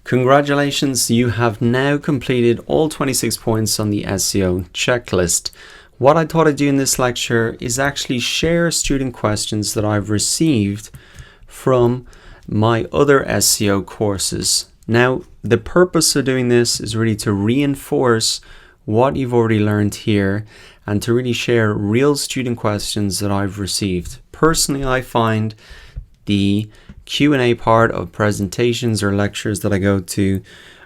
Congratulations, you have now completed all 26 points on the SEO checklist. What I thought I'd do in this lecture is actually share student questions that I've received from my other SEO courses. Now, the purpose of doing this is really to reinforce what you've already learned here and to really share real student questions that I've received. Personally, I find the Q&A part of presentations or lectures that I go to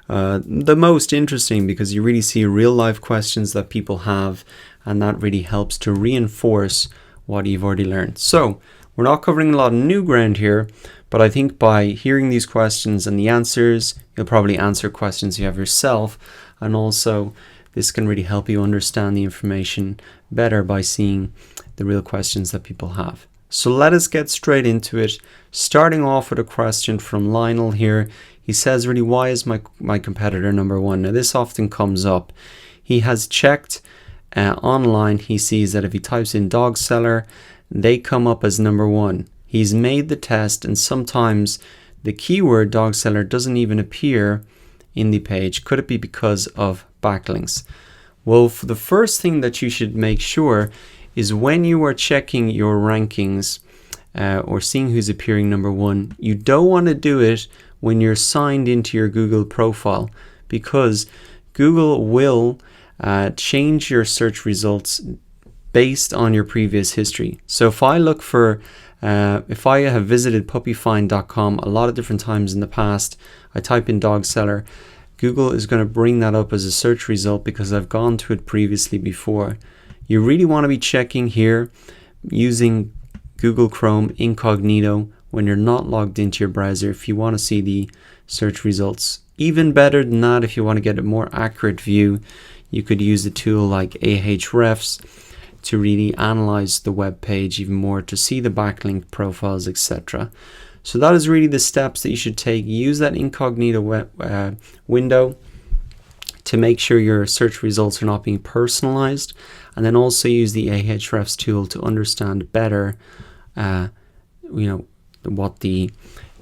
the most interesting, because you really see real life questions that people have, and that really helps to reinforce what you've already learned. So we're not covering a lot of new ground here, but I think by hearing these questions and the answers, you'll probably answer questions you have yourself, and also this can really help you understand the information better by seeing the real questions that people have. So let us get straight into it, starting off with a question from Lionel here. He says, really, why is my competitor number one? Now, this often comes up. He has checked online. He sees that if he types in dog seller, they come up as number one. He's made the test, and sometimes the keyword dog seller doesn't even appear in the page. Could it be because of backlinks? Well, for the first thing that you should make sure is when you are checking your rankings or seeing who's appearing number one, you don't want to do it when you're signed into your Google profile, because Google will change your search results based on your previous history. So if I look for, if I have visited puppyfind.com a lot of different times in the past, I type in dog seller, Google is going to bring that up as a search result because I've gone to it previously before. You really want to be checking here using Google Chrome incognito when you're not logged into your browser if you want to see the search results. Even better than that, if you want to get a more accurate view, you could use a tool like Ahrefs to really analyze the web page even more, to see the backlink profiles, etc. So that is really the steps that you should take. Use that incognito window to make sure your search results are not being personalized, and then also use the Ahrefs tool to understand better what the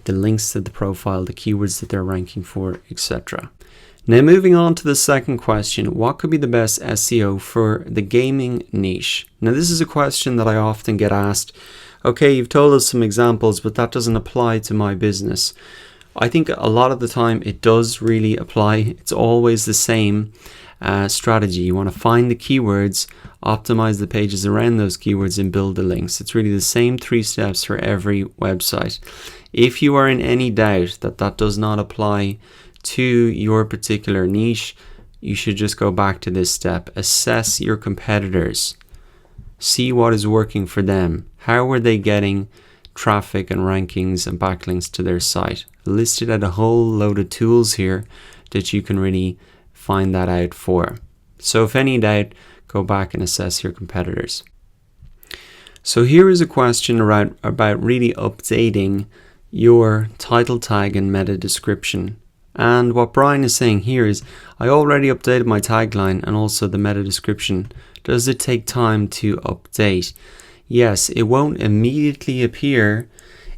links to the profile, the keywords that they're ranking for, etc. Now, moving on to the second question, what could be the best SEO for the gaming niche? Now, this is a question that I often get asked. Okay, you've told us some examples, but that doesn't apply to my business. I think a lot of the time it does really apply. It's always the same strategy. You want to find the keywords, optimize the pages around those keywords, and build the links. It's really the same 3 steps for every website. If you are in any doubt that that does not apply to your particular niche, you should just go back to this step. Assess your competitors. See what is working for them. How are they getting traffic and rankings and backlinks to their site? Listed out a whole load of tools here that you can really find that out for. So if any doubt, go back and assess your competitors. So here is a question about really updating your title tag and meta description. And what Brian is saying here is, I already updated my tagline and also the meta description. Does it take time to update? Yes, it won't immediately appear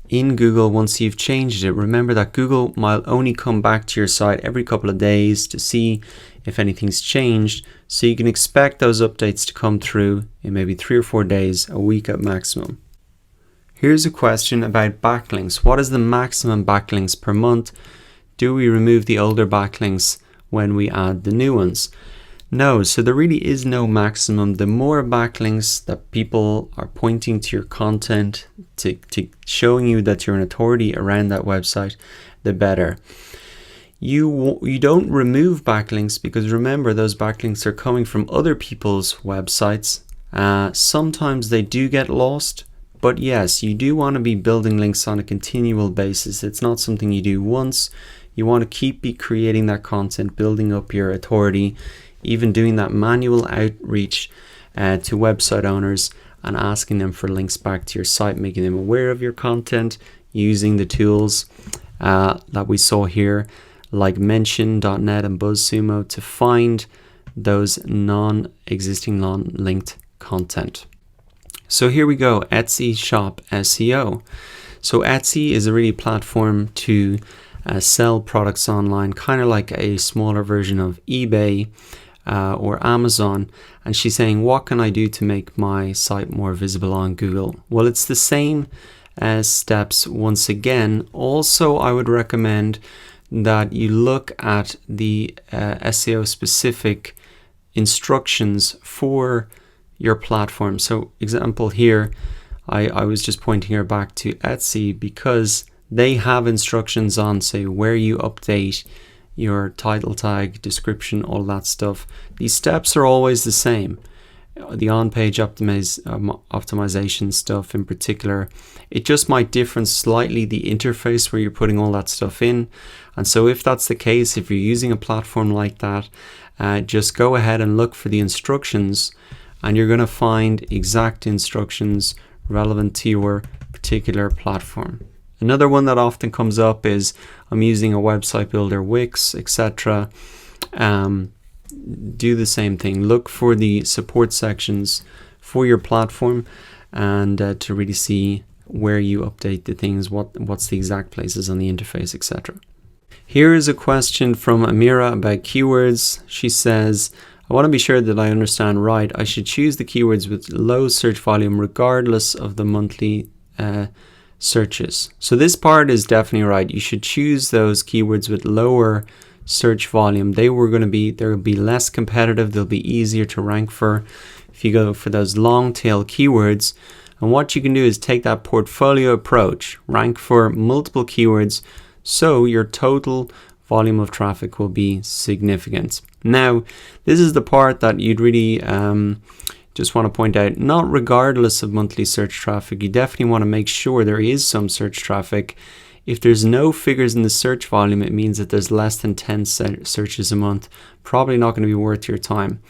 in Google once you've changed it. Remember that Google might only come back to your site every couple of days to see if anything's changed. So you can expect those updates to come through in maybe 3 or 4 days, a week at maximum. Here's a question about backlinks. What is the maximum backlinks per month? Do we remove the older backlinks when we add the new ones? No, so there really is no maximum. The more backlinks that people are pointing to your content, to showing you that you're an authority around that website, the better. You don't remove backlinks, because remember, those backlinks are coming from other people's websites. Sometimes they do get lost, but yes, you do want to be building links on a continual basis. It's not something you do once. You want to keep creating that content, building up your authority, even doing that manual outreach to website owners and asking them for links back to your site, making them aware of your content, using the tools that we saw here, like Mention.net and BuzzSumo, to find those non-existing, non-linked content. So here we go, Etsy Shop SEO. So Etsy is a really platform to sell products online, kind of like a smaller version of eBay or Amazon. And she's saying, what can I do to make my site more visible on Google? Well, it's the same steps once again. Also, I would recommend that you look at the SEO specific instructions for your platform. So example here, I was just pointing her back to Etsy because they have instructions on, say, where you update your title tag, description, all that stuff. These steps are always the same. The on-page optimization stuff in particular, it just might differ slightly the interface where you're putting all that stuff in. And so if that's the case, if you're using a platform like that, just go ahead and look for the instructions, and you're going to find exact instructions relevant to your particular platform. Another one that often comes up is I'm using a website builder, Wix, etc. Do the same thing. Look for the support sections for your platform and to really see where you update the things, what's the exact places on the interface, etc. Here is a question from Amira about keywords. She says, I want to be sure that I understand right. I should choose the keywords with low search volume regardless of the monthly searches. So this part is definitely right. You should choose those keywords with lower search volume. They'll be less competitive. They'll be easier to rank for if you go for those long tail keywords. And what you can do is take that portfolio approach, rank for multiple keywords, so your total volume of traffic will be significant. Now, this is the part that you'd really just want to point out, not regardless of monthly search traffic. You definitely want to make sure there is some search traffic. If there's no figures in the search volume, it means that there's less than 10 searches a month. Probably not going to be worth your time.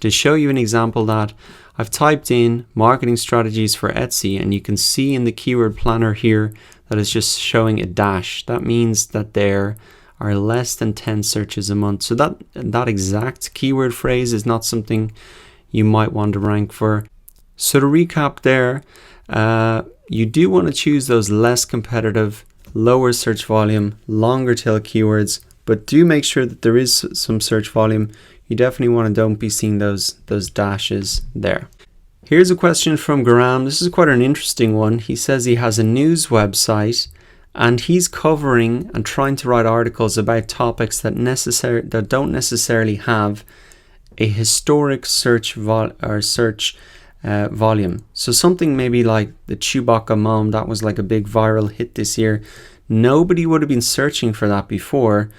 To show you an example that I've typed in marketing strategies for Etsy, and you can see in the keyword planner here that it's just showing a dash. That means that there are less than 10 searches a month. So that exact keyword phrase is not something you might want to rank for. So to recap there, you do want to choose those less competitive, lower search volume, longer tail keywords, but do make sure that there is some search volume. You definitely don't be seeing those dashes there. Here's a question from Graham. This is quite an interesting one. He says he has a news website and he's covering and trying to write articles about topics that don't necessarily have a historic search volume. So something maybe like the Chewbacca mom, that was like a big viral hit this year. Nobody would have been searching for that before.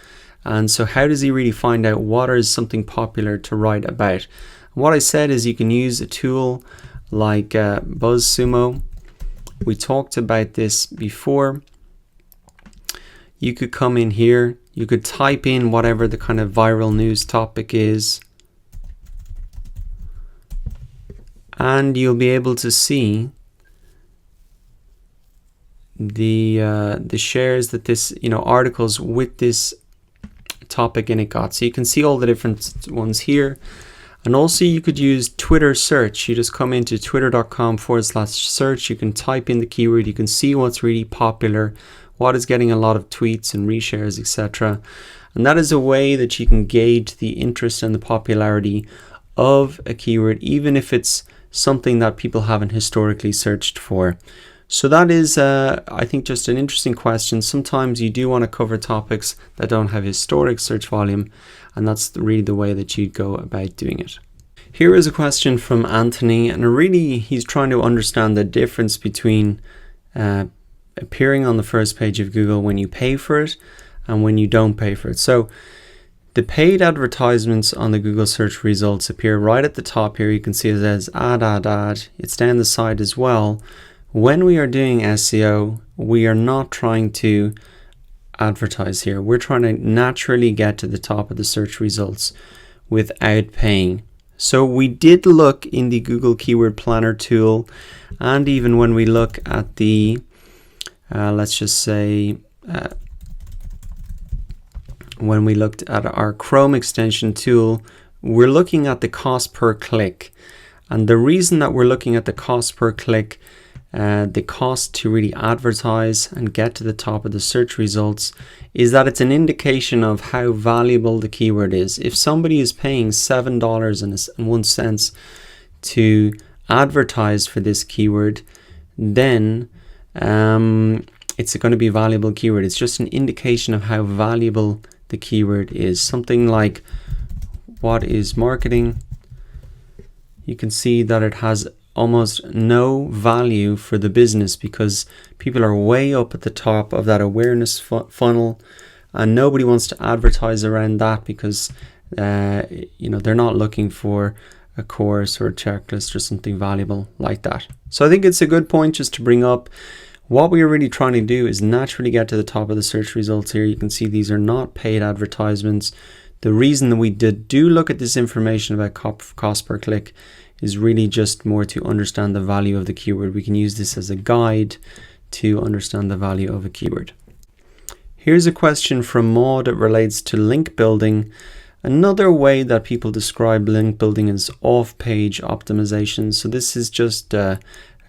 And so how does he really find out what is something popular to write about? What I said is you can use a tool like BuzzSumo. We talked about this before. You could come in here, you could type in whatever the kind of viral news topic is, and you'll be able to see the shares that this, articles with this topic in it got. So you can see all the different ones here. And also you could use Twitter search. You just come into twitter.com/search. You can type in the keyword. You can see what's really popular, what is getting a lot of tweets and reshares, etc. And that is a way that you can gauge the interest and the popularity of a keyword, even if it's something that people haven't historically searched for. So that is, I think, just an interesting question. Sometimes you do want to cover topics that don't have historic search volume, and that's really the way that you'd go about doing it. Here is a question from Anthony, and really he's trying to understand the difference between appearing on the first page of Google when you pay for it and when you don't pay for it. So the paid advertisements on the Google search results appear right at the top here. You can see it says ad. It's down the side as well. When we are doing SEO, we are not trying to advertise here. We're trying to naturally get to the top of the search results without paying. So we did look in the Google Keyword Planner tool, and even when we look at the, let's just say, when we looked at our Chrome extension tool, we're looking at the cost per click. And the reason that we're looking at the cost per click the cost to really advertise and get to the top of the search results is that it's an indication of how valuable the keyword is. If somebody is paying $7.01 to advertise for this keyword, then it's going to be a valuable keyword. It's just an indication of how valuable the keyword is. Something like, what is marketing? You can see that it has almost no value for the business because people are way up at the top of that awareness funnel, and nobody wants to advertise around that because they're not looking for a course or a checklist or something valuable like that. So I think it's a good point just to bring up. What we are really trying to do is naturally get to the top of the search results here. You can see these are not paid advertisements. The reason that we do look at this information about cost per click is really just more to understand the value of the keyword. We can use this as a guide to understand the value of a keyword. Here's a question from Maud that relates to link building. Another way that people describe link building is off-page optimization. So this is just a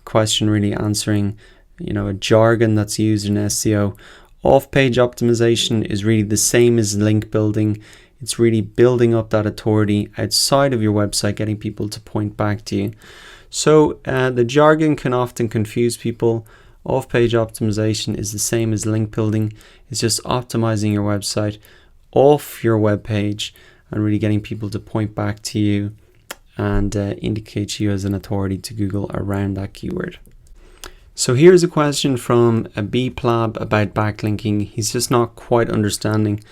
question really answering a jargon that's used in SEO. Off-page optimization is really the same as link building. It's really building up that authority outside of your website, getting people to point back to you. So the jargon can often confuse people. Off-page optimization is the same as link building. It's just optimizing your website off your web page and really getting people to point back to you and indicate you as an authority to Google around that keyword. So here's a question from a B-Plab about backlinking. He's just not quite understanding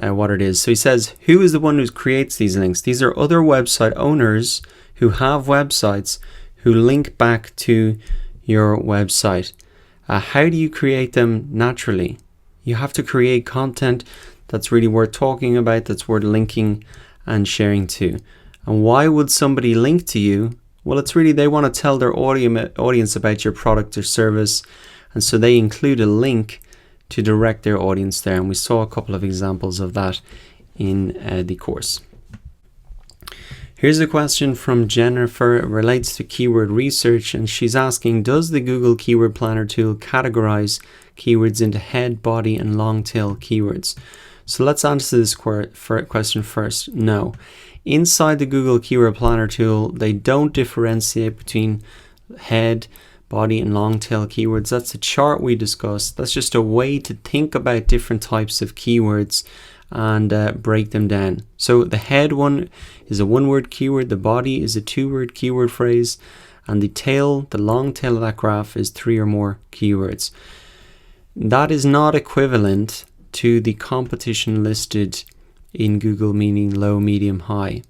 what it is. So he says, who is the one who creates these links? These are other website owners who have websites who link back to your website. How do you create them naturally? You have to create content that's really worth talking about, that's worth linking and sharing to. And why would somebody link to you? Well, it's really they want to tell their audience about your product or service, and so they include a link to direct their audience there, and we saw a couple of examples of that in the course. Here's a question from Jennifer. It relates to keyword research, and she's asking, does the Google Keyword Planner tool categorize keywords into head, body, and long tail keywords? So let's answer this question first. No. Inside the Google Keyword Planner tool, they don't differentiate between head, body, and long tail keywords. That's a chart we discussed. That's just a way to think about different types of keywords and break them down. So the head one is a one-word keyword, the body is a two-word keyword phrase, and the tail, the long tail of that graph, is 3 or more keywords. That is not equivalent to the competition listed in Google, meaning low, medium, high.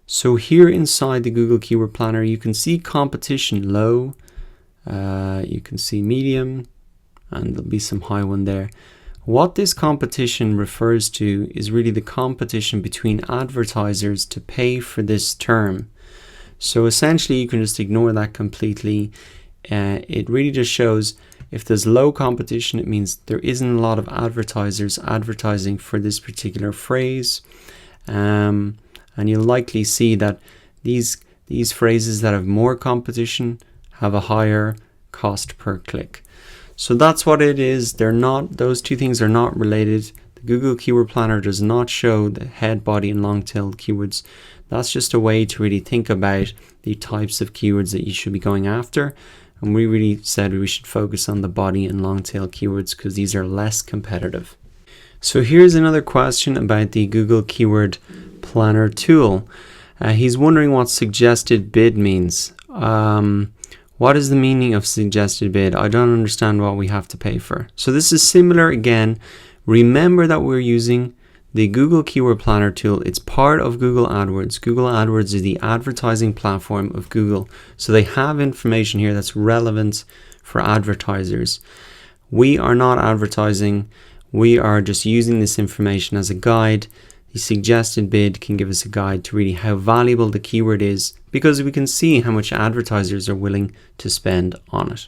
So here inside the Google Keyword Planner, you can see competition low, you can see medium, and there'll be some high one there. What this competition refers to is really the competition between advertisers to pay for this term. So essentially you can just ignore that completely. It really just shows if there's low competition, it means there isn't a lot of advertisers advertising for this particular phrase. And you'll likely see that these phrases that have more competition have a higher cost per click. So that's what it is. Those two things are not related. The Google Keyword Planner does not show the head, body, and long tail keywords. That's just a way to really think about the types of keywords that you should be going after. And we really said we should focus on the body and long tail keywords because these are less competitive. So here's another question about the Google Keyword Planner tool. He's wondering what suggested bid means. What is the meaning of suggested bid? I don't understand what we have to pay for. So this is similar again. Remember that we're using the Google Keyword Planner tool. It's part of Google AdWords. Google AdWords is the advertising platform of Google. So they have information here that's relevant for advertisers. We are not advertising. We are just using this information as a guide. The suggested bid can give us a guide to really how valuable the keyword is because we can see how much advertisers are willing to spend on it.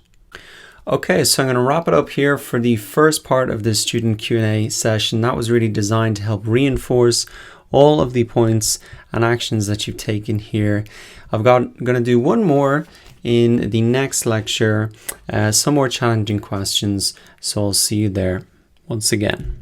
Okay, so I'm going to wrap it up here for the first part of this student Q&A session. That was really designed to help reinforce all of the points and actions that you've taken here. I'm going to do one more in the next lecture some more challenging questions. So I'll see you there once again.